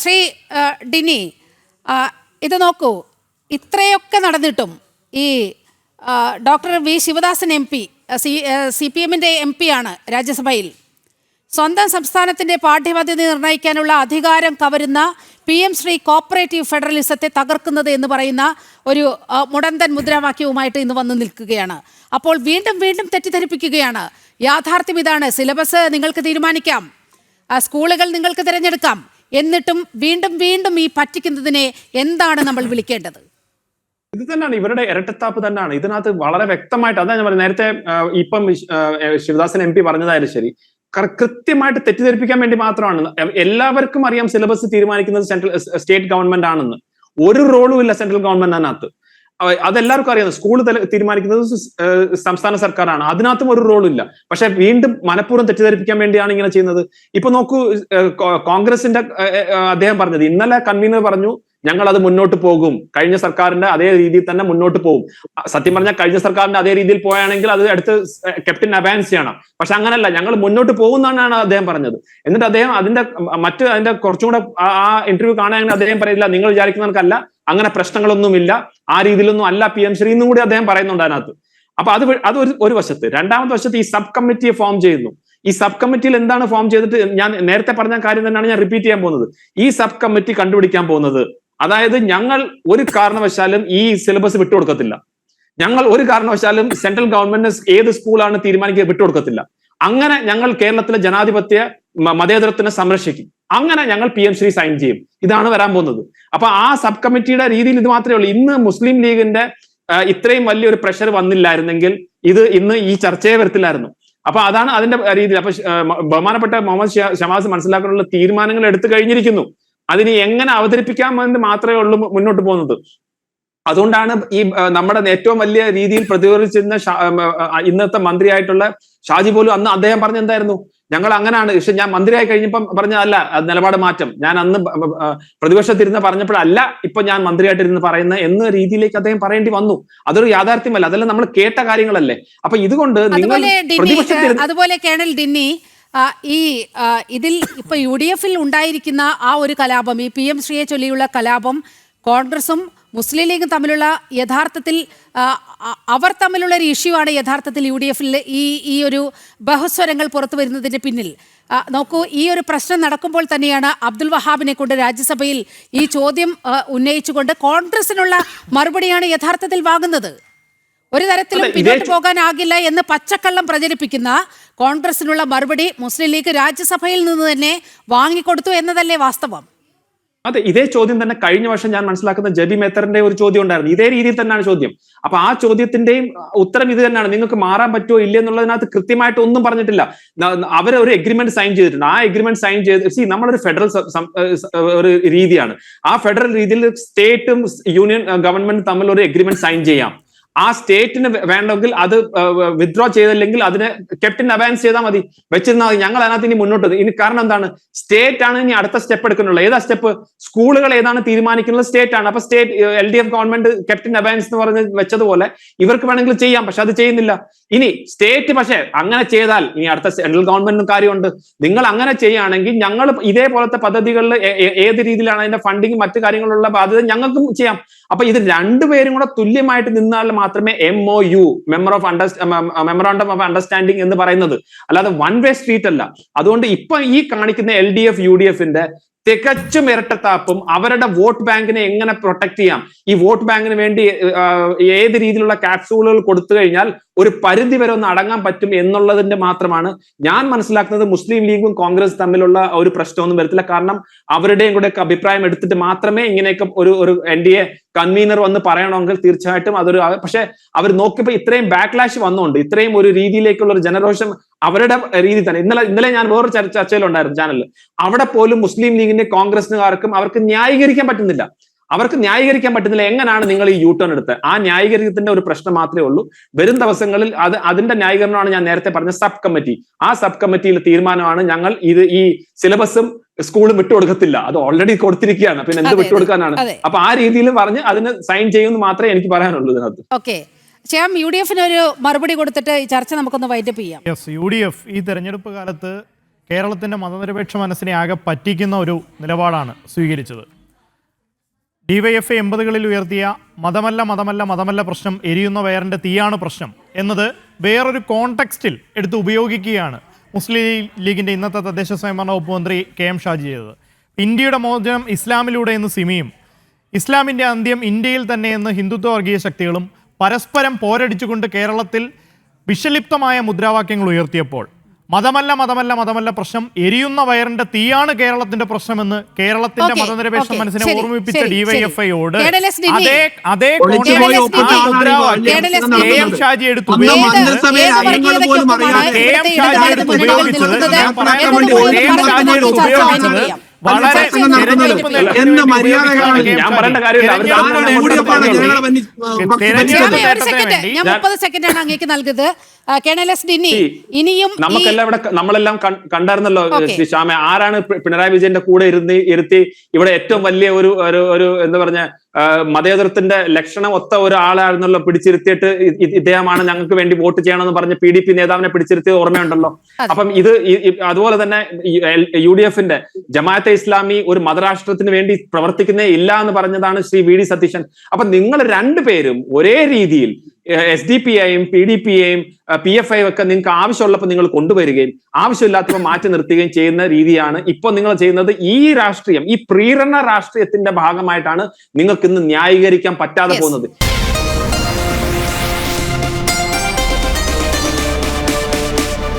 ശ്രീ ഡിനി, ഇത് നോക്കൂ, ഇത്രയൊക്കെ നടന്നിട്ടും ഈ doctor V Sivadasan M P CPM MP ആണ് രാജ്യസഭയിൽ. സ്വന്തം സംസ്ഥാനത്തിൻ്റെ പാഠ്യപദ്ധതി നിർണ്ണയിക്കാനുള്ള അധികാരം കവരുന്ന PM ശ്രീ കോപ്പറേറ്റീവ് ഫെഡറലിസത്തെ തകർക്കുന്നത് എന്ന് പറയുന്ന ഒരു മുടന്തൻ മുദ്രാവാക്യവുമായിട്ട് ഇന്ന് വന്നു നിൽക്കുകയാണ്. അപ്പോൾ വീണ്ടും വീണ്ടും തെറ്റിദ്ധരിപ്പിക്കുകയാണ്. യാഥാർത്ഥ്യം ഇതാണ്. സിലബസ് നിങ്ങൾക്ക് തീരുമാനിക്കാം, സ്കൂളുകൾ നിങ്ങൾക്ക് തിരഞ്ഞെടുക്കാം, എന്നിട്ടും വീണ്ടും വീണ്ടും ഈ പറ്റിക്കുന്നതിനെ എന്താണ് നമ്മൾ വിളിക്കേണ്ടത്? ഇത് തന്നെയാണ് ഇവരുടെ ഇരട്ടത്താപ്പ് തന്നെയാണ്. ഇതിനകത്ത് വളരെ വ്യക്തമായിട്ട്, അതാ ഞാൻ പറഞ്ഞത് നേരത്തെ, ഇപ്പം ശിവദാസൻ MP പറഞ്ഞതായാലും ശരി, കൃത്യമായിട്ട് തെറ്റിദ്ധരിപ്പിക്കാൻ വേണ്ടി മാത്രമാണ്. എല്ലാവർക്കും അറിയാം സിലബസ് തീരുമാനിക്കുന്നത് സ്റ്റേറ്റ് ഗവൺമെന്റ് ആണെന്ന്. ഒരു റോളും ഇല്ല സെൻട്രൽ ഗവൺമെന്റ് അതിനകത്ത്. അതെല്ലാവർക്കും അറിയാം. സ്കൂൾ തീരുമാനിക്കുന്നത് സംസ്ഥാന സർക്കാരാണ്, അതിനകത്തും ഒരു റോളും ഇല്ല. പക്ഷെ വീണ്ടും മനഃപൂർവ്വം തെറ്റിദ്ധരിപ്പിക്കാൻ വേണ്ടിയാണ് ഇങ്ങനെ ചെയ്യുന്നത്. ഇപ്പൊ നോക്കൂ, കോൺഗ്രസിന്റെ അദ്ദേഹം പറഞ്ഞത്, ഇന്നലെ കൺവീനർ പറഞ്ഞു ഞങ്ങൾ അത് മുന്നോട്ട് പോകും, കഴിഞ്ഞ സർക്കാരിന്റെ അതേ രീതിയിൽ തന്നെ മുന്നോട്ട് പോകും. സത്യം പറഞ്ഞാൽ കഴിഞ്ഞ സർക്കാരിന്റെ അതേ രീതിയിൽ പോയാണെങ്കിൽ അത് അടുത്ത് ക്യാപ്റ്റൻ അബാൻസ് ചെയ്യണം. പക്ഷെ അങ്ങനല്ല, ഞങ്ങൾ മുന്നോട്ട് പോകുന്നതാണ് അദ്ദേഹം പറഞ്ഞത്. എന്നിട്ട് അദ്ദേഹം അതിന്റെ കുറച്ചും കൂടെ ആ ഇന്റർവ്യൂ കാണാൻ അദ്ദേഹം പറയില്ല, നിങ്ങൾ വിചാരിക്കുന്നവർക്കല്ല, അങ്ങനെ പ്രശ്നങ്ങളൊന്നുമില്ല, ആ രീതിയിലൊന്നും അല്ല PM ശ്രീ എന്നും കൂടി അദ്ദേഹം പറയുന്നുണ്ട് അതിനകത്ത്. അപ്പൊ അത് ഒരു വശത്ത്. രണ്ടാമത്തെ വശത്ത് ഈ സബ് കമ്മിറ്റിയെ ഫോം ചെയ്യുന്നു. ഈ സബ് കമ്മിറ്റിയിൽ എന്താണ് ഫോം ചെയ്തിട്ട്, ഞാൻ നേരത്തെ പറഞ്ഞ കാര്യം തന്നെയാണ് ഞാൻ റിപ്പീറ്റ് ചെയ്യാൻ പോകുന്നത്. ഈ സബ് കമ്മിറ്റി കണ്ടുപിടിക്കാൻ പോകുന്നത്, അതായത് ഞങ്ങൾ ഒരു കാരണവശാലും ഈ സിലബസ് വിട്ടുകൊടുക്കത്തില്ല, ഞങ്ങൾ ഒരു കാരണവശാലും സെൻട്രൽ ഗവൺമെന്റ് ഏത് സ്കൂളാണ് തീരുമാനിക്കുക വിട്ടുകൊടുക്കത്തില്ല, അങ്ങനെ ഞങ്ങൾ കേരളത്തിലെ ജനാധിപത്യ മതേതരത്തിനെ സംരക്ഷിക്കും, അങ്ങനെ ഞങ്ങൾ PM ശ്രീ സൈൻ ചെയ്യും. ഇതാണ് വരാൻ പോകുന്നത്. അപ്പൊ ആ സബ് കമ്മിറ്റിയുടെ രീതിയിൽ ഇത് മാത്രമേ ഉള്ളൂ. ഇന്ന് മുസ്ലിം ലീഗിന്റെ ഇത്രയും വലിയൊരു പ്രഷർ വന്നില്ലായിരുന്നെങ്കിൽ ഇത് ഇന്ന് ഈ ചർച്ചയെ വരത്തില്ലായിരുന്നു. അപ്പൊ അതാണ് അതിന്റെ രീതിയിൽ. അപ്പൊ ബഹുമാനപ്പെട്ട മുഹമ്മദ് ഷമാസ് മനസ്സിലാക്കാനുള്ള തീരുമാനങ്ങൾ എടുത്തു കഴിഞ്ഞിരിക്കുന്നു. അതിനെ എങ്ങനെ അവതരിപ്പിക്കാമെന്ന് മാത്രമേ ഉള്ളൂ മുന്നോട്ട് പോകുന്നത്. അതുകൊണ്ടാണ് ഈ നമ്മുടെ ഏറ്റവും വലിയ രീതിയിൽ പ്രതികരിച്ചിരുന്ന ഇന്നത്തെ മന്ത്രിയായിട്ടുള്ള ഷാജി പോലും അന്ന് അദ്ദേഹം പറഞ്ഞ എന്തായിരുന്നു, ഞങ്ങൾ അങ്ങനെയാണ്, പക്ഷെ ഞാൻ മന്ത്രിയായി കഴിഞ്ഞപ്പം പറഞ്ഞതല്ല നിലപാട് മാറ്റം, ഞാൻ അന്ന് പ്രതിപക്ഷത്തിരുന്ന് പറഞ്ഞപ്പോഴല്ല ഇപ്പൊ ഞാൻ മന്ത്രിയായിട്ടിരുന്ന് പറയുന്ന എന്ന രീതിയിലേക്ക് അദ്ദേഹം പറയേണ്ടി വന്നു. അതൊരു യാഥാർത്ഥ്യമല്ല, അതെല്ലാം നമ്മൾ കേട്ട കാര്യങ്ങളല്ലേ. അപ്പൊ ഇതുകൊണ്ട് അതുപോലെ കേണൽ ഡിന്നി, ഇതിൽ ഇപ്പൊ UDF ഉണ്ടായിരിക്കുന്ന ആ ഒരു കലാപം, ഈ PM ശ്രീയെ ചൊല്ലിയുള്ള കലാപം, കോൺഗ്രസും മുസ്ലിം ലീഗും തമ്മിലുള്ള യഥാർത്ഥത്തിൽ അവർ തമ്മിലുള്ള ഒരു ഇഷ്യൂ ആണ് യഥാർത്ഥത്തിൽ UDF ഈ ഒരു ബഹുസ്വരങ്ങൾ പുറത്തു വരുന്നതിന് പിന്നിൽ. നോക്കൂ, ഈ ഒരു പ്രശ്നം നടക്കുമ്പോൾ തന്നെയാണ് അബ്ദുൽ വഹാബിനെ കൊണ്ട് രാജ്യസഭയിൽ ഈ ചോദ്യം ഉന്നയിച്ചുകൊണ്ട് കോൺഗ്രസിനുള്ള മറുപടിയാണ് യഥാർത്ഥത്തിൽ വാങ്ങുന്നത്. ഒരു തരത്തിലും പിന്നോട്ട് പോകാനാകില്ല എന്ന് പച്ചക്കള്ളം പ്രചരിപ്പിക്കുന്ന കോൺഗ്രസിനുള്ള മറുപടി മുസ്ലിം ലീഗ് രാജ്യസഭയിൽ നിന്ന് തന്നെ വാങ്ങിക്കൊടുത്തു എന്നതല്ലേ വാസ്തവം? അതെ, ഇതേ ചോദ്യം തന്നെ കഴിഞ്ഞ വർഷം ഞാൻ മനസ്സിലാക്കുന്ന ജബി മേത്തറിന്റെ ഒരു ചോദ്യം ഉണ്ടായിരുന്നു. ഇതേ രീതിയിൽ തന്നെയാണ് ചോദ്യം. അപ്പൊ ആ ചോദ്യത്തിന്റെയും ഉത്തരം ഇത് തന്നെയാണ്, നിങ്ങൾക്ക് മാറാൻ പറ്റുമോ ഇല്ല എന്നുള്ളതിനകത്ത് കൃത്യമായിട്ട് ഒന്നും പറഞ്ഞിട്ടില്ല. അവർ ഒരു എഗ്രിമെന്റ് സൈൻ ചെയ്തിട്ടുണ്ട്. ആ എഗ്രിമെന്റ് സൈൻ ചെയ്ത് നമ്മളൊരു ഫെഡറൽ ഒരു രീതിയാണ്. ആ ഫെഡറൽ രീതിയിൽ സ്റ്റേറ്റും യൂണിയൻ ഗവൺമെന്റ് തമ്മിൽ ഒരു എഗ്രിമെന്റ് സൈൻ ചെയ്യാം. ആ സ്റ്റേറ്റിന് വേണമെങ്കിൽ അത് വിത്ഡ്രോ ചെയ്തില്ലെങ്കിൽ അതിനെ ക്യാപ്റ്റൻ അബാൻസ് ചെയ്താൽ മതി, വെച്ചിരുന്നാൽ മതി. ഞങ്ങൾ അതിനകത്ത് ഇനി മുന്നോട്ട് ഇനി കാരണം എന്താണ്, സ്റ്റേറ്റ് ആണ് ഇനി അടുത്ത സ്റ്റെപ്പ് എടുക്കുന്നുള്ളത്. ഏതാ സ്റ്റെപ്പ്? സ്കൂളുകൾ ഏതാണ് തീരുമാനിക്കുന്നത് സ്റ്റേറ്റ് ആണ്. അപ്പൊ സ്റ്റേറ്റ് LDF ഗവൺമെന്റ് ക്യാപ്റ്റൻ അബാൻസ് എന്ന് പറഞ്ഞ് വെച്ചതുപോലെ ഇവർക്ക് വേണമെങ്കിൽ ചെയ്യാം, പക്ഷെ അത് ചെയ്യുന്നില്ല. ഇനി സ്റ്റേറ്റ് പക്ഷെ അങ്ങനെ ചെയ്താൽ ഇനി അടുത്ത സെൻട്രൽ ഗവൺമെന്റിന് കാര്യമുണ്ട്. നിങ്ങൾ അങ്ങനെ ചെയ്യുകയാണെങ്കിൽ ഞങ്ങൾ ഇതേപോലത്തെ പദ്ധതികളിൽ ഏത് രീതിയിലാണ് അതിന്റെ ഫണ്ടിങ് മറ്റു കാര്യങ്ങളുള്ള ബാധ്യത ഞങ്ങൾക്കും ചെയ്യാം. അപ്പൊ ഇത് രണ്ടുപേരും കൂടെ തുല്യമായിട്ട് നിന്നാൽ മാത്രമേ MOU മെമ്മോറാണ്ടം ഓഫ് അണ്ടർസ്റ്റാൻഡിങ് എന്ന് പറയുന്നത്, അല്ലാതെ വൺ വേ സ്ട്രീറ്റ് അല്ല. അതുകൊണ്ട് ഇപ്പൊ ഈ കാണിക്കുന്ന LDF UDFന്റെ തികച്ചും ഇരട്ടത്താപ്പും അവരുടെ വോട്ട് ബാങ്കിനെ എങ്ങനെ പ്രൊട്ടക്ട് ചെയ്യാം, ഈ വോട്ട് ബാങ്കിന് വേണ്ടി ഏത് രീതിയിലുള്ള ക്യാപ്സൂളുകൾ കൊടുത്തു കഴിഞ്ഞാൽ ഒരു പരിധി വരെ ഒന്ന് അടങ്ങാൻ പറ്റും എന്നുള്ളതിന്റെ മാത്രമാണ് ഞാൻ മനസ്സിലാക്കുന്നത്. മുസ്ലിം ലീഗും കോൺഗ്രസ് തമ്മിലുള്ള ഒരു പ്രശ്നമൊന്നും വരത്തില്ല. കാരണം അവരുടെയും കൂടെ അഭിപ്രായം എടുത്തിട്ട് മാത്രമേ ഇങ്ങനെയൊക്കെ ഒരു NDA കൺവീനർ വന്ന് പറയണമെങ്കിൽ തീർച്ചയായിട്ടും അതൊരു, പക്ഷെ അവർ നോക്കിയപ്പോൾ ഇത്രയും ബാക്ക്ലാഷ് വന്നുകൊണ്ട് ഇത്രയും ഒരു രീതിയിലേക്കുള്ള ഒരു ജനരോഷം അവരുടെ രീതി തന്നെ. ഇന്നലെ ഞാൻ വേറൊരു ചർച്ചയിലുണ്ടായിരുന്നു ചാനലിൽ, അവിടെ പോലും മുസ്ലിം ലീഗിന്റെ കോൺഗ്രസിനുകാർക്കും അവർക്ക് ന്യായീകരിക്കാൻ പറ്റുന്നില്ല. എങ്ങനെയാണ് നിങ്ങൾ ഈ യൂട്ടേൺ എടുത്തത്? ആ ന്യായീകരണത്തിന്റെ ഒരു പ്രശ്നം മാത്രമേ ഉള്ളൂ. വരും ദിവസങ്ങളിൽ അതിന്റെ ന്യായീകരണമാണ് ഞാൻ നേരത്തെ പറഞ്ഞ സബ് കമ്മിറ്റി. ആ സബ് കമ്മിറ്റിയിൽ തീരുമാനമാണ് ഞങ്ങൾ ഈ സിലബസും സ്കൂളും വിട്ടുകൊടുക്കത്തില്ല, അത് ഓൾറെഡി കൊടുത്തിരിക്കുകയാണ്, പിന്നെ എന്ത് വിട്ടുകൊടുക്കാനാണ്? അപ്പൊ ആ രീതിയിൽ പറഞ്ഞ് അതിന് സൈൻ ചെയ്യുമെന്ന് മാത്രമേ എനിക്ക് പറയാനുള്ളൂ ഇതിനകത്ത്. ഓക്കെ, UDF ഒരു മറുപടി കൊടുത്തിട്ട് ഈ ചർച്ച നമുക്കൊന്ന് വൈൻഡപ്പ് ചെയ്യാം. UDF ഈ തെരഞ്ഞെടുപ്പ് കാലത്ത് കേരളത്തിൻ്റെ മതനിരപേക്ഷ മനസ്സിനെ ആകെ പറ്റിക്കുന്ന ഒരു നിലപാടാണ് സ്വീകരിച്ചത്. DYFI 80കളിൽ ഉയർത്തിയ മതമല്ല പ്രശ്നം, എരിയുന്ന വയറിൻ്റെ തീയാണ് പ്രശ്നം എന്നത് വേറൊരു കോണ്ടെക്സ്റ്റിൽ എടുത്ത് ഉപയോഗിക്കുകയാണ് മുസ്ലിം ലീഗിൻ്റെ ഇന്നത്തെ തദ്ദേശ സ്വയംഭരണ വകുപ്പ് മന്ത്രി KM ഷാജി ചെയ്തത്. ഇന്ത്യയുടെ മോചനം ഇസ്ലാമിലൂടെ എന്ന് സിമിയും ഇസ്ലാമിൻ്റെ അന്ത്യം ഇന്ത്യയിൽ തന്നെ എന്ന് ഹിന്ദുത്വ വർഗീയ ശക്തികളും പരസ്പരം പോരടിച്ചുകൊണ്ട് കേരളത്തിൽ വിഷലിപ്തമായ മുദ്രാവാക്യങ്ങൾ ഉയർത്തിയപ്പോൾ മതമല്ല പ്രശ്നം, എരിയുന്ന വയറിന്റെ തീയാണ് കേരളത്തിന്റെ പ്രശ്നമെന്ന് കേരളത്തിന്റെ മതനിരപേക്ഷ മനസ്സിനെ ഓർമ്മിപ്പിച്ച DYFIയോട് അതേ KM ഷാജി എടുത്ത് ഉപയോഗിച്ചത് വളരെ ഞാൻ പറയേണ്ട കാര്യമില്ല. ഞാൻ 30 സെക്കൻഡാണ് അങ്ങേക്ക് നൽകുന്നത്. കേണൽ എസ് ഡിന്നി, ഇനിയും നമ്മളെല്ലാം കണ്ടായിരുന്നല്ലോ ശ്രീ ശ്യാമ, ആരാണ് പിണറായി വിജയന്റെ കൂടെ ഇരുത്തി ഇവിടെ ഏറ്റവും വലിയ ഒരു എന്താ പറഞ്ഞ മതേതരത്തിന്റെ ലക്ഷണം ഒത്ത ഒരാളായിരുന്നല്ലോ പിടിച്ചിരുത്തിയിട്ട് ഇദ്ദേഹമാണ് ഞങ്ങൾക്ക് വേണ്ടി വോട്ട് ചെയ്യണമെന്ന് പറഞ്ഞ് PDP നേതാവിനെ പിടിച്ചിരുത്തിയത് ഓർമ്മയുണ്ടല്ലോ. അപ്പം ഇത് അതുപോലെ തന്നെ UDFന്റെ ജമാഅത്തെ ഇസ്ലാമി ഒരു മതരാഷ്ട്രത്തിന് വേണ്ടി പ്രവർത്തിക്കുന്നേ ഇല്ല എന്ന് പറഞ്ഞതാണ് ശ്രീ VD സതീശൻ. അപ്പൊ നിങ്ങൾ രണ്ടുപേരും ഒരേ രീതിയിൽ SDPയെയും PDPയെയും PFI ഒക്കെ നിങ്ങൾക്ക് ആവശ്യമുള്ളപ്പോൾ നിങ്ങൾ കൊണ്ടുവരികയും ആവശ്യമില്ലാത്തപ്പോൾ മാറ്റി നിർത്തുകയും ചെയ്യുന്ന രീതിയാണ് ഇപ്പൊ നിങ്ങൾ ചെയ്യുന്നത്. ഈ രാഷ്ട്രീയം, ഈ പ്രീരണ രാഷ്ട്രീയത്തിന്റെ ഭാഗമായിട്ടാണ് നിങ്ങൾക്ക് ഇന്ന് ന്യായീകരിക്കാൻ പറ്റാതെ പോകുന്നത്.